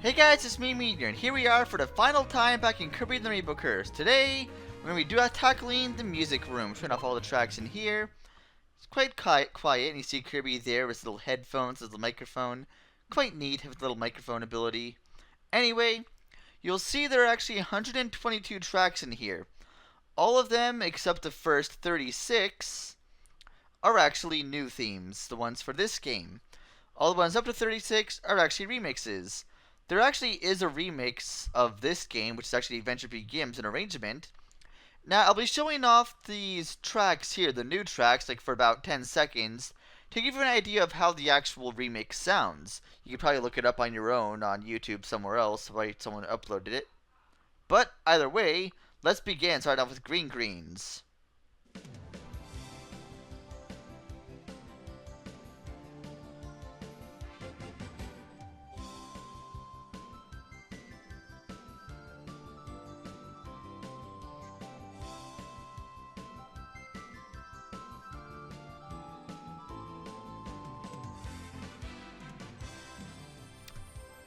Hey guys, it's me, Meteor, and here we are for the final time back in Kirby the Rainbow Curse. Today, we're going to be tackling the music room, showing off all the tracks in here. It's quite quiet, and you see Kirby there with his little headphones, his little microphone. Quite neat, his little microphone ability. Anyway, you'll see there are actually 122 tracks in here. All of them, except the first 36, are actually new themes, the ones for this game. All the ones up to 36 are actually remixes. There actually is a remix of this game, which is actually Adventure Begins, an arrangement. Now, I'll be showing off these tracks here, the new tracks, like for about 10 seconds, to give you an idea of how the actual remix sounds. You could probably look it up on your own on YouTube somewhere else, where someone uploaded it. But, either way, let's begin. Start off with Green Greens.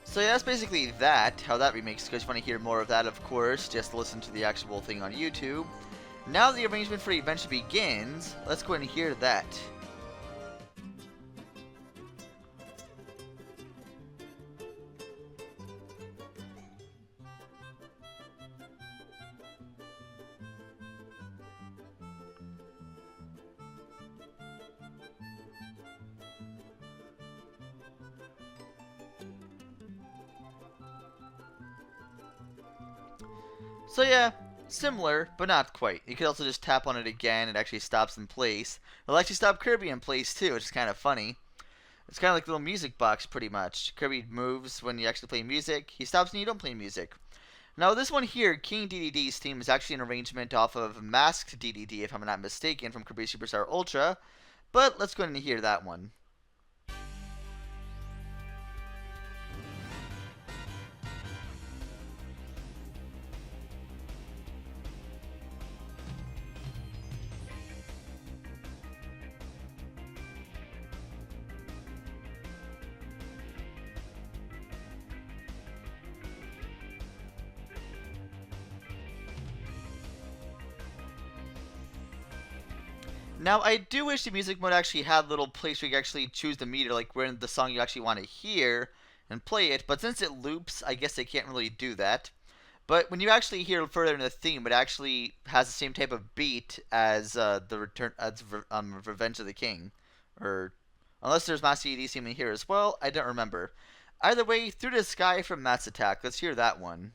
So yeah, that's basically that, how that remix goes. If you want to hear more of that, of course, just listen to the actual thing on YouTube. Now the arrangement for Adventure Begins, let's go ahead and hear that. So yeah, similar, but not quite. You could also just tap on it again, it actually stops in place. It'll actually stop Kirby in place too, which is kind of funny. It's kind of like a little music box, pretty much. Kirby moves when you actually play music, he stops when you don't play music. Now this one here, King DDD's theme, is actually an arrangement off of Masked DDD, if I'm not mistaken, from Kirby Superstar Ultra. But let's go ahead and hear that one. Now, I do wish the music mode actually had a little place where you actually choose the meter, like where in the song you actually want to hear, and play it, but since it loops, I guess they can't really do that. But when you actually hear further in the theme, it actually has the same type of beat as Revenge of the King. Or, unless there's Master ED's theme in here as well, I don't remember. Either way, Through the Sky from Mass Attack, let's hear that one.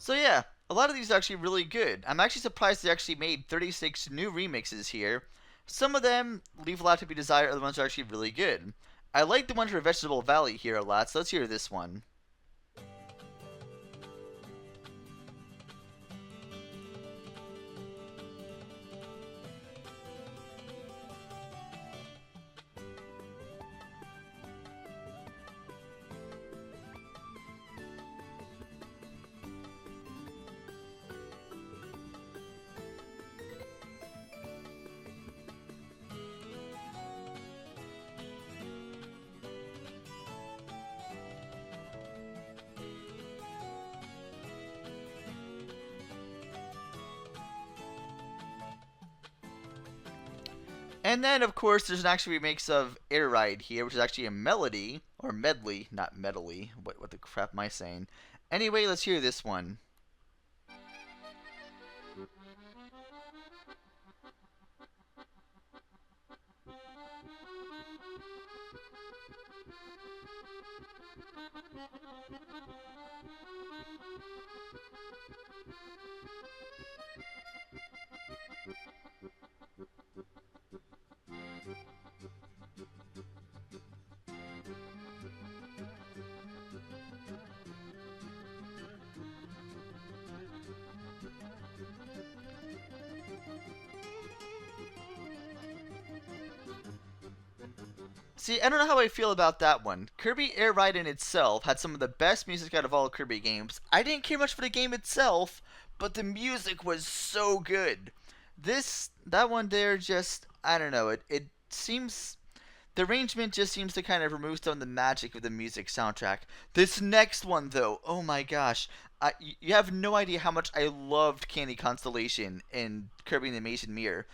So yeah, a lot of these are actually really good. I'm actually surprised they actually made 36 new remixes here. Some of them leave a lot to be desired, other ones are actually really good. I like the one for Vegetable Valley here a lot, so let's hear this one. And then, of course, there's an actual remix of Air Ride here, which is actually a melody, or medley, not medley. What the crap am I saying? Anyway, let's hear this one. See, I don't know how I feel about that one. Kirby Air Ride in itself had some of the best music out of all Kirby games. I didn't care much for the game itself, but the music was so good. That one there just, I don't know, it seems, the arrangement just seems to kind of remove some of the magic of the music soundtrack. This next one, though, oh my gosh. You have no idea how much I loved Candy Constellation in Kirby and the Amazing Mirror.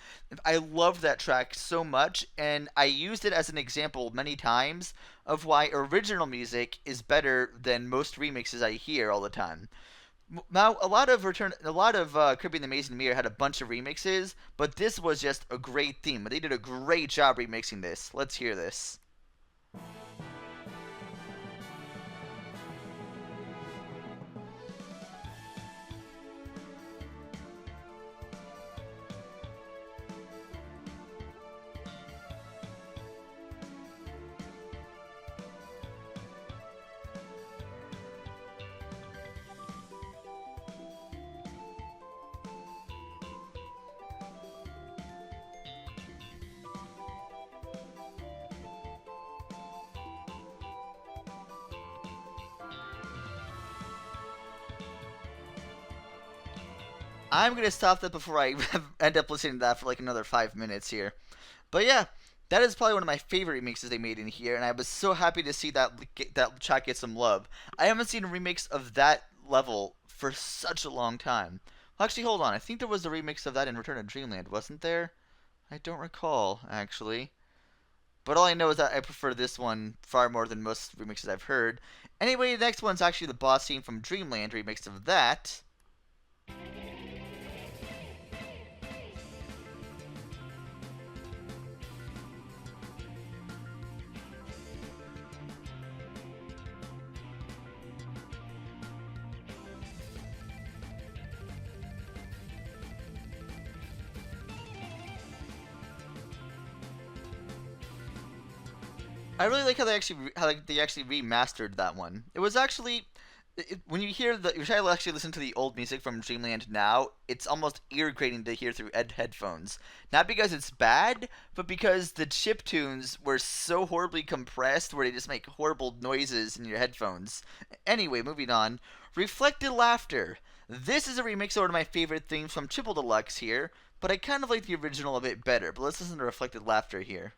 I loved that track so much, and I used it as an example many times of why original music is better than most remixes I hear all the time. Now, a lot of Kirby and the Amazing Mirror had a bunch of remixes, but this was just a great theme. They did a great job remixing this. Let's hear this. I'm gonna stop that before I end up listening to that for like another 5 minutes here. But yeah, that is probably one of my favorite remixes they made in here, and I was so happy to see that track get some love. I haven't seen a remix of that level for such a long time. Well, actually, hold on. I think there was a remix of that in Return to Dreamland, wasn't there? I don't recall, actually. But all I know is that I prefer this one far more than most remixes I've heard. Anyway, the next one's actually the boss scene from Dreamland remix of that. I really like how they actually remastered that one. It was actually when you hear the you try to actually listen to the old music from Dreamland now, it's almost ear grating to hear through headphones. Not because it's bad, but because the chip tunes were so horribly compressed where they just make horrible noises in your headphones. Anyway, moving on. Reflected Laughter. This is a remix of one of my favorite themes from Triple Deluxe here, but I kind of like the original a bit better. But let's listen to Reflected Laughter here.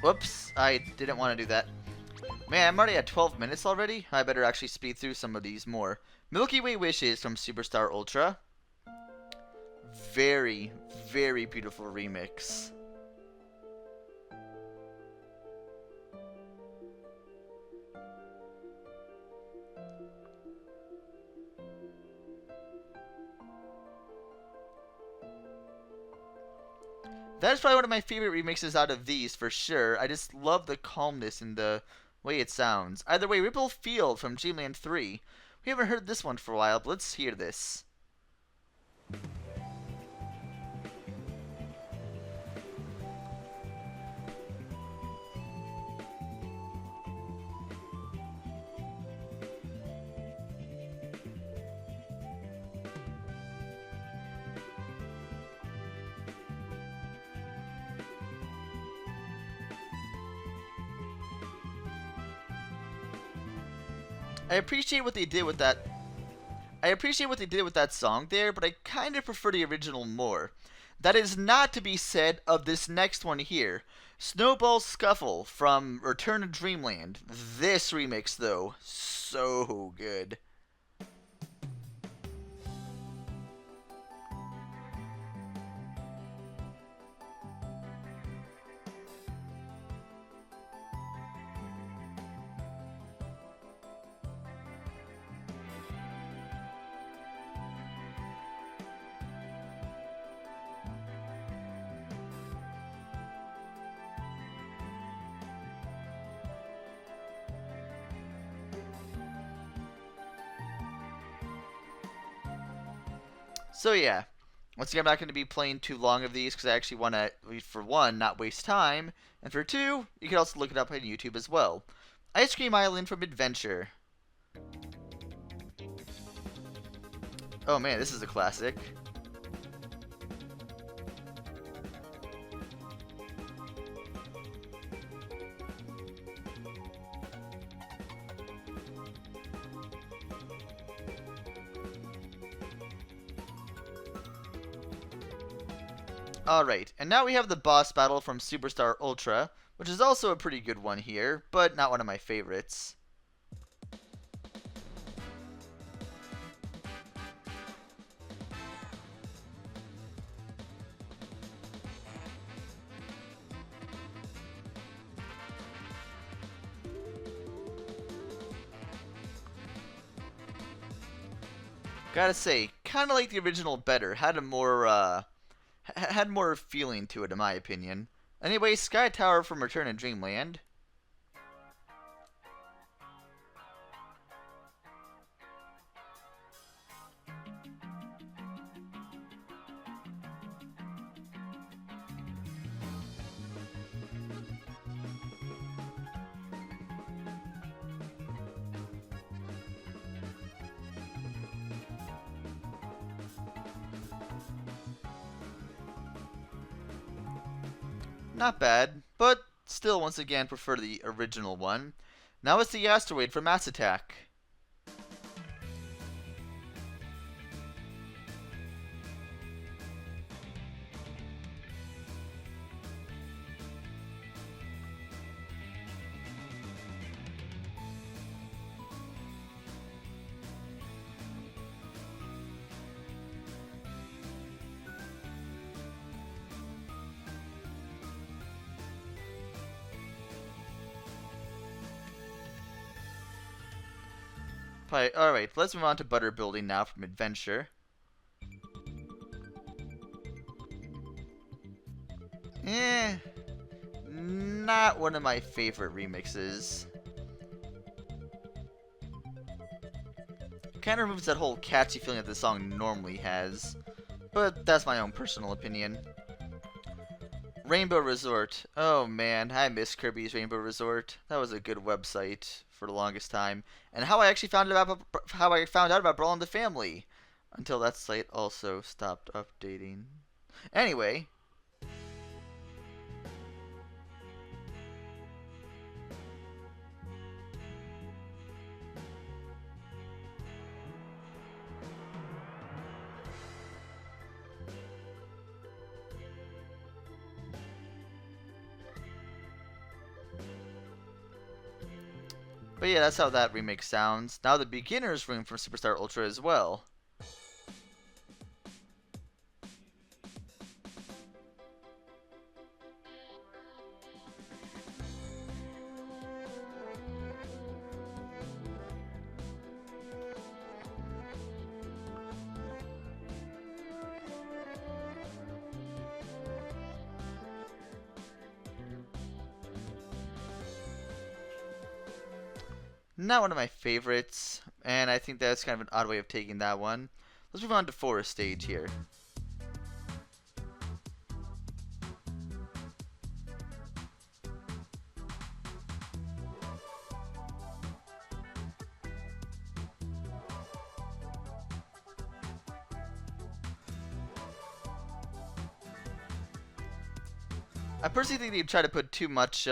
Whoops, I didn't want to do that. Man, I'm already at 12 minutes already. I better actually speed through some of these more. Milky Way Wishes from Superstar Ultra. Very, very beautiful remix. That's probably one of my favorite remixes out of these, for sure. I just love the calmness and the way it sounds. Either way, Ripple Field from Dreamland 3. We haven't heard this one for a while, but let's hear this. I appreciate what they did with that. I appreciate what they did with that song there, but I kind of prefer the original more. That is not to be said of this next one here. Snowball Scuffle from Return to Dreamland. This remix, though, so good. So yeah, once again, I'm not going to be playing too long of these because I actually want to, for one, not waste time, and for two, you can also look it up on YouTube as well. Ice Cream Island from Adventure. Oh man, this is a classic. Alright, and now we have the boss battle from Superstar Ultra, which is also a pretty good one here, but not one of my favorites. Gotta say, kind of like the original better. Had more feeling to it, in my opinion. Anyway, Sky Tower from Return in Dreamland. Not bad, but still, once again, prefer the original one. Now it's the Asteroid from Mass Attack. Alright, let's move on to Butter Building now from Adventure. Not one of my favorite remixes. Kind of removes that whole catchy feeling that the song normally has, but that's my own personal opinion. Rainbow Resort. Oh man, I miss Kirby's Rainbow Resort. That was a good website for the longest time, and how I actually found out about Brawl in the Family, until that site also stopped updating. Anyway. But yeah, that's how that remake sounds. Now the beginner's room from Superstar Ultra as well. Not one of my favorites, and I think that's kind of an odd way of taking that one. Let's move on to Forest Stage here. I personally think they try to put too much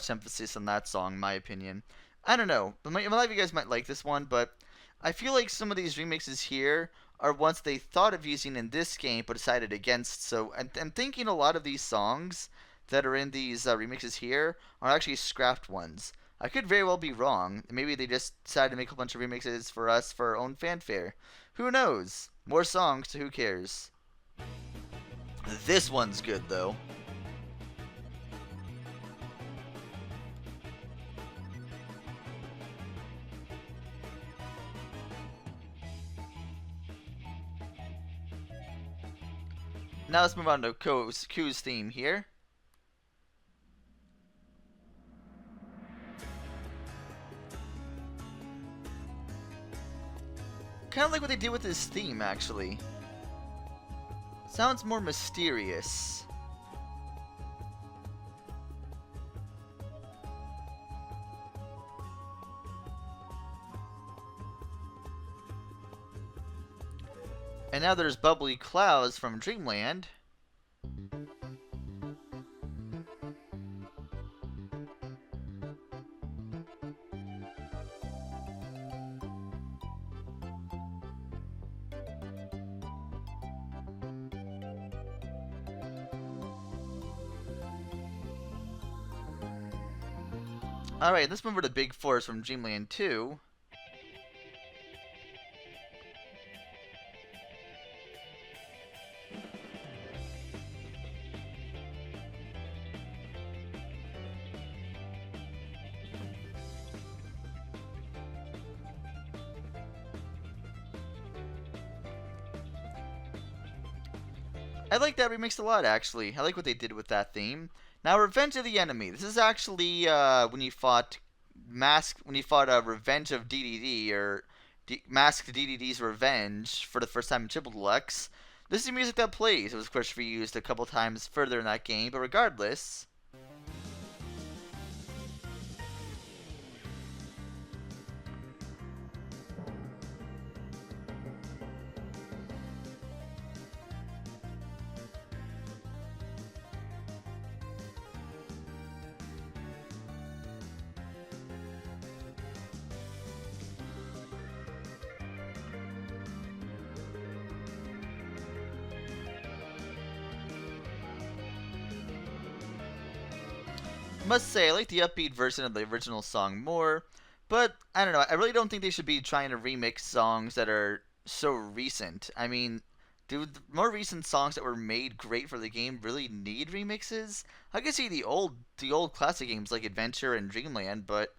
emphasis on that song, in my opinion. I don't know. A lot of you guys might like this one, but I feel like some of these remixes here are ones they thought of using in this game but decided against. So I'm thinking a lot of these songs that are in these remixes here are actually scrapped ones. I could very well be wrong. Maybe they just decided to make a bunch of remixes for us for our own fanfare. Who knows? More songs, so who cares? This one's good, though. Now let's move on to Q's theme here. Kind of like what they did with his theme, actually. Sounds more mysterious. And now there's Bubbly Clouds from Dreamland. Alright, let's move over to Big Forest from Dreamland 2. I like that remix a lot, actually. I like what they did with that theme. Now, Revenge of the Enemy. This is actually when you fought Revenge of DDD, or Masked DDD's Revenge for the first time in Triple Deluxe. This is the music that plays. It was, of course, reused a couple times further in that game, but regardless. Must say, I like the upbeat version of the original song more, but I don't know, I really don't think they should be trying to remix songs that are so recent. I mean, do the more recent songs that were made great for the game really need remixes? I can see the old classic games like Adventure and Dreamland, but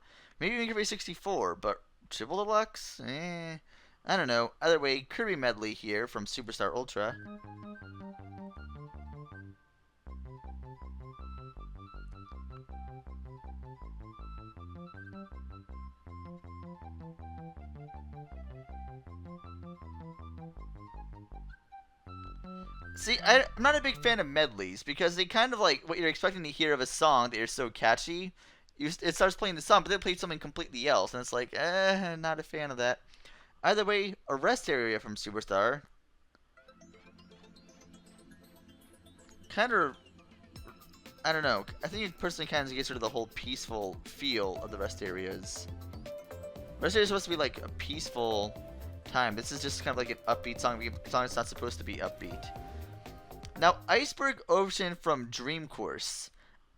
maybe make it for 64, but Triple Deluxe? I don't know. Either way, Kirby Medley here from Superstar Ultra. See, I'm not a big fan of medleys because they kind of like what you're expecting to hear of a song that is so catchy. It starts playing the song, but then it plays something completely else, and it's like, not a fan of that. Either way, a rest area from Superstar. Kind of, I don't know. I think it personally kind of gets rid of the whole peaceful feel of the rest areas. Rest area is supposed to be like a peaceful time. This is just kind of like an upbeat song. A song that's not supposed to be upbeat. Now, Iceberg Ocean from Dream Course.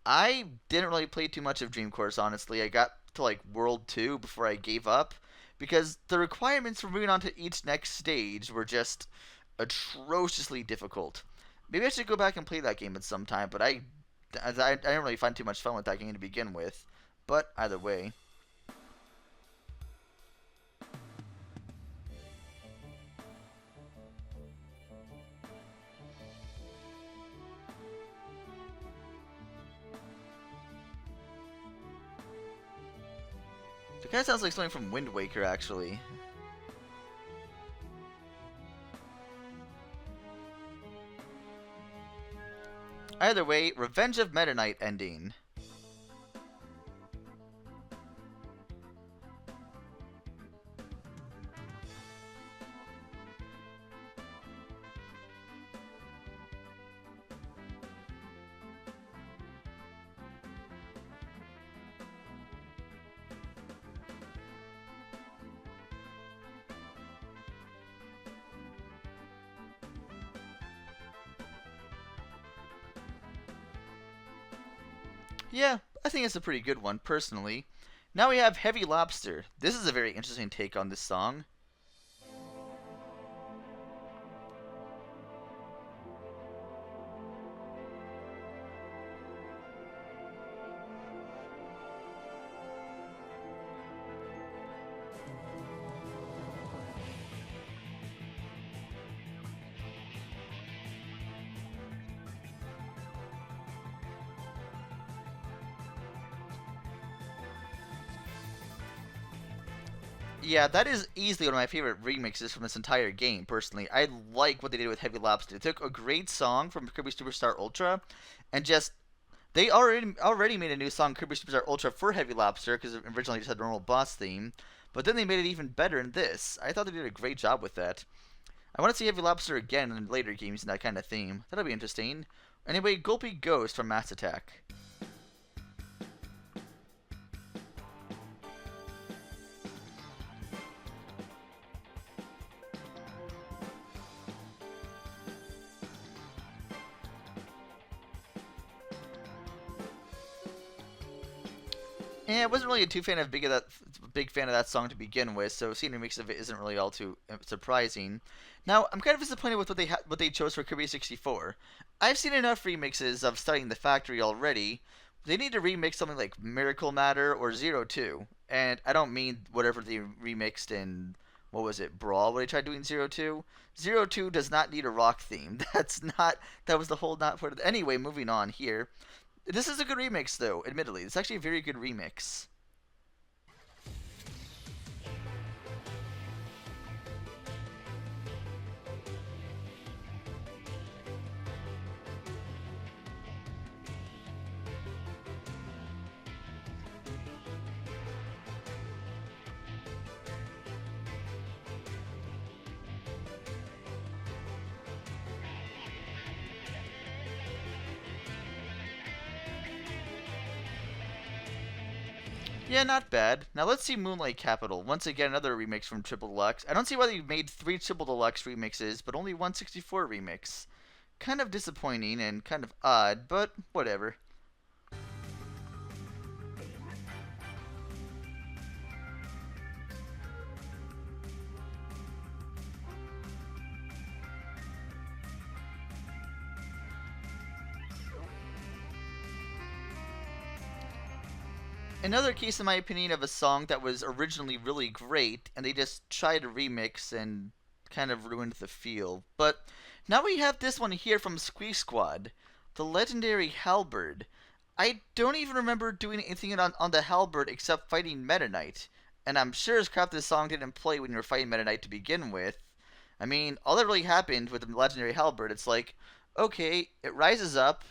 I didn't really play too much of Dream Course, honestly. I got to like World 2 before I gave up because the requirements for moving on to each next stage were just atrociously difficult. Maybe I should go back and play that game at some time, but I didn't really find too much fun with that game to begin with. But either way. It kind of sounds like something from Wind Waker, actually. Either way, Revenge of Meta Knight ending. Yeah, I think it's a pretty good one, personally. Now we have Heavy Lobster. This is a very interesting take on this song. Yeah, that is easily one of my favorite remixes from this entire game, personally. I like what they did with Heavy Lobster. They took a great song from Kirby Superstar Ultra and just they already made a new song, Kirby Superstar Ultra, for Heavy Lobster, because originally just had a normal boss theme. But then they made it even better in this. I thought they did a great job with that. I want to see Heavy Lobster again in later games in that kind of theme. That'll be interesting. Anyway, Gulpy Ghost from Mass Attack. Yeah, I wasn't really a too fan of big fan of that song to begin with, so seeing a remix of it isn't really all too surprising. Now, I'm kind of disappointed with what they chose for Kirby 64. I've seen enough remixes of Starting the Factory already. They need to remix something like Miracle Matter or Zero Two, and I don't mean whatever they remixed in what was it, Brawl? What they tried doing Zero Two. Zero Two does not need a rock theme. That was the whole not part of it. Anyway, moving on here. This is a good remix, though, admittedly. It's actually a very good remix. Yeah, not bad. Now let's see Moonlight Capital. Once again, another remix from Triple Deluxe. I don't see why they made 3 Triple Deluxe remixes, but only one 64 remix. Kind of disappointing and kind of odd, but whatever. Another case, in my opinion, of a song that was originally really great, and they just tried to remix and kind of ruined the feel. But now we have this one here from Squeak Squad, the legendary Halberd. I don't even remember doing anything on the Halberd except fighting Meta Knight. And I'm sure as crap this song didn't play when you were fighting Meta Knight to begin with. I mean, all that really happened with the legendary Halberd, it's like, okay, it rises up,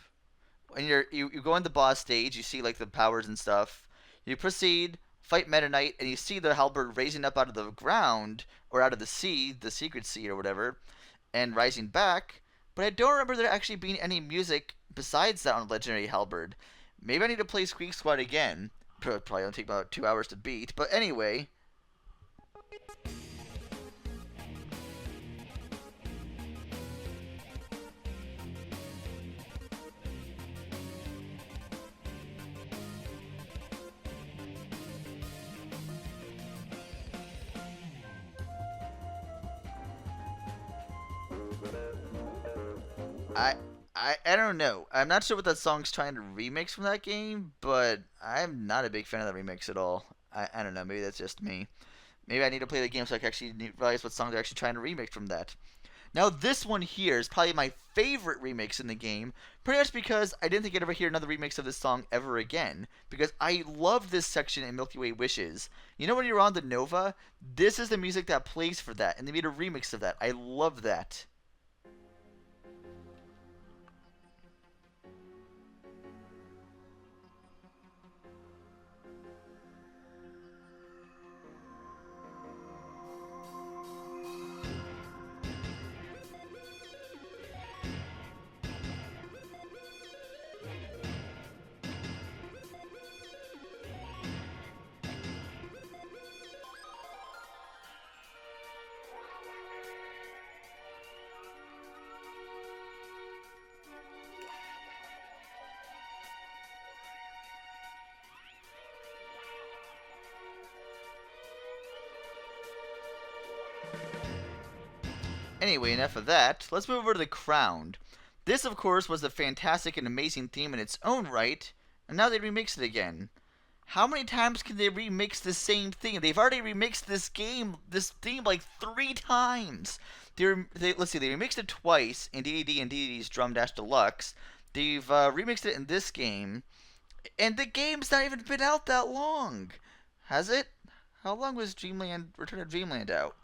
and you go in the boss stage, you see like the powers and stuff. You proceed, fight Meta Knight, and you see the halberd raising up out of the ground, or out of the sea, the secret sea or whatever, and rising back. But I don't remember there actually being any music besides that on Legendary Halberd. Maybe I need to play Squeak Squad again. Probably only take about 2 hours to beat. But anyway, I I don't know. I'm not sure what that song's trying to remix from that game, but I'm not a big fan of that remix at all. I don't know. Maybe that's just me. Maybe I need to play the game so I can actually realize what song they're actually trying to remix from that. Now, this one here is probably my favorite remix in the game, pretty much because I didn't think I'd ever hear another remix of this song ever again, because I love this section in Milky Way Wishes. You know when you're on the Nova? This is the music that plays for that, and they made a remix of that. I love that. Anyway, enough of that. Let's move over to the Crowned. This, of course, was a fantastic and amazing theme in its own right, and now they remix it again. How many times can they remix the same thing? They've already remixed this theme like 3 times. Let's see, they remixed it twice in DDD and DDD's Drum Dash Deluxe. They've remixed it in this game, and the game's not even been out that long, has it? How long was Return of Dreamland out?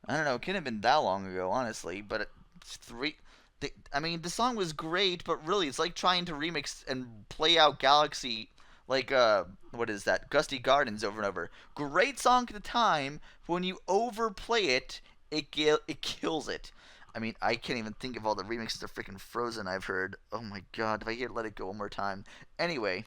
I don't know. It couldn't have been that long ago, honestly. But it's I mean, the song was great, but really, it's like trying to remix and play out Galaxy, like what is that? Gusty Gardens over and over. Great song at the time, but when you overplay it, it kills it. I mean, I can't even think of all the remixes of freaking Frozen I've heard. Oh my god, if I hear Let It Go one more time. Anyway.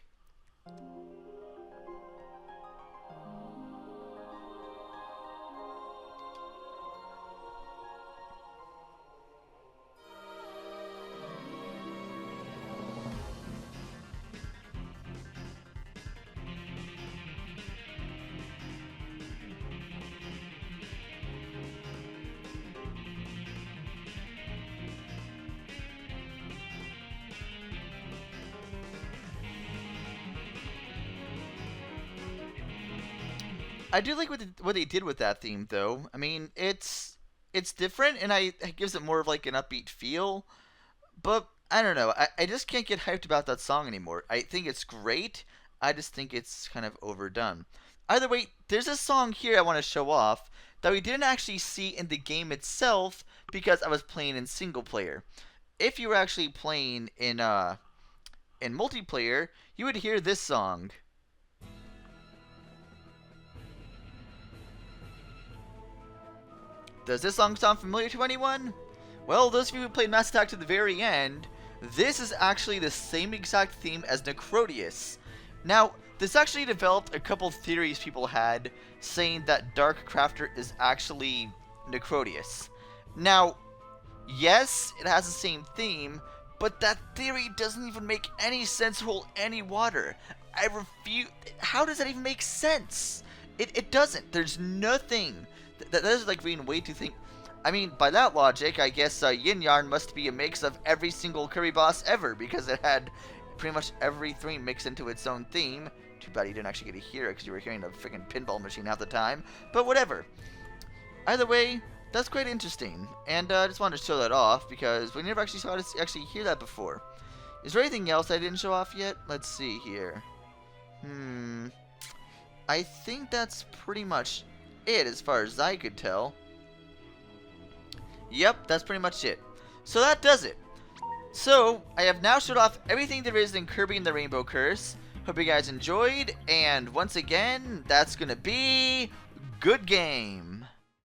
I do like what they did with that theme, though. I mean, it's different, and it gives it more of like an upbeat feel. But I don't know. I just can't get hyped about that song anymore. I think it's great. I just think it's kind of overdone. Either way, there's a song here I want to show off that we didn't actually see in the game itself because I was playing in single player. If you were actually playing in multiplayer, you would hear this song. Does this song sound familiar to anyone? Well, those of you who played Mass Attack to the very end, this is actually the same exact theme as Necrodius. Now, this actually developed a couple theories people had saying that Dark Crafter is actually Necrodius. Now, yes, it has the same theme, but that theory doesn't even make any sense or hold any water. I refuse. How does that even make sense? It doesn't. There's nothing. That is like being way too think. I mean, by that logic, I guess Yin Yarn must be a mix of every single Kirby boss ever, because it had pretty much every theme mixed into its own theme. Too bad you didn't actually get to hear it, because you were hearing the freaking pinball machine half the time. But whatever. Either way, that's quite interesting, and I just wanted to show that off, because we never actually saw us actually hear that before. Is there anything else I didn't show off yet? Let's see here. I think that's pretty much it as far as I could tell. Yep, that's pretty much it. So that does it. So, I have now showed off everything there is in Kirby and the Rainbow Curse. Hope you guys enjoyed, and once again, that's gonna be good game.